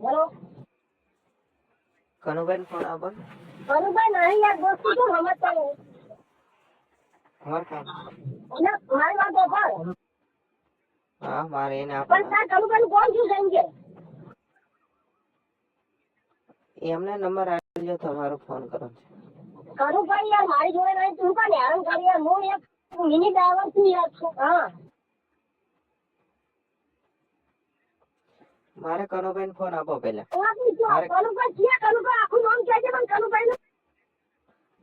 બોલો કનુબેન ફોન આપો કનુભાઈ નહીં યાર દોસ્ત તો સમજતા નહીં અમાર કામ અને મારી વાત ઓફર હા મારે એને આપો પણ તાર કનુભાઈ કોણ છું એમ કે એમને નંબર આપજો તમારો ફોન કરો છે કનુભાઈ યાર મારી જોડે નહીં તું કાને હેરાન કરી યાર હું એક મિની ડ્રાઈવર છું યાર હા મારે કનુબેન ફોન આપો પેલા કનુભાઈ છે કનુભાઈ આખું નામ કહે છે પણ કનુભાઈ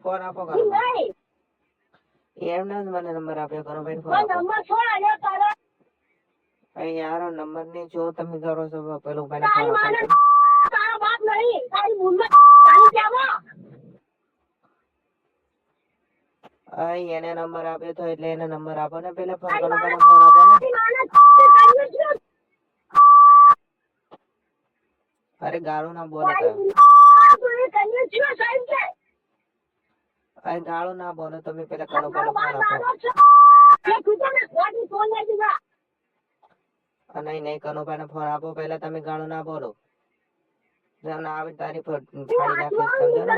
ફોન આપો નહીં એમને જ મને નંબર આપ્યો કનુબેન ફોન પણ આપો નંબર છોડ આલ્યો તારો યાર નંબર ની જો તમે કરો છો પેલું ભાઈ તારી ફોન માને આપો તારો બાપ નહીં તારી બુમ્મા તારી કેવો એને નંબર આપ્યો તો એટલે એને નંબર આપો ને પેલા ફોન કનુબેન ફોન આપો ને તારી માને તારી શું અરે ગાળું ના બોલે તો અરે ગાળું ના બોલો તમે પેલા કનુબેન ફોન આપો નહીં નહીં કનુબેન ફોન આપો પેલા તમે ગાળું ના બોલો ના આવે તારી પર ફાડી નાખીશ સમજો ને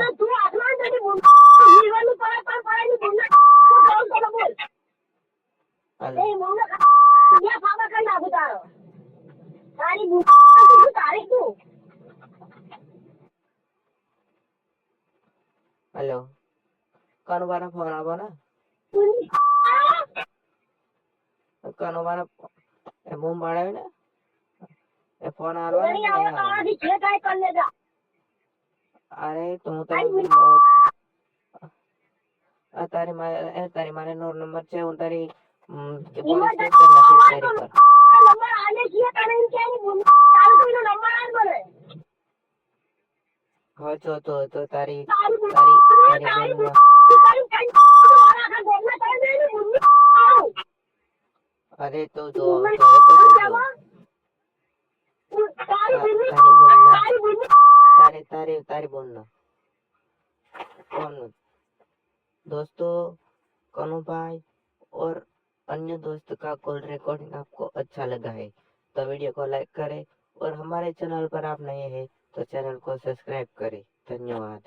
હેલો કનુબાનો ફોન આપો ને કનુબાનો એ બૂમ પાડે ને એ ફોન આલવાનો ને નહીં આલવાનો. અરે તું તારી મારે નો નંબર છે હું તારી પોલીસ સ્ટેશન નક્કી કરી કર હવે તો તારી બેન અરે તો જો तारी बोलना कौन दोस्तों कनु भाई और अन्य दोस्त का कॉल रिकॉर्डिंग आपको अच्छा लगा है तो वीडियो को लाइक करें और हमारे चैनल पर आप नए हैं तो चैनल को सब्सक्राइब करें। धन्यवाद।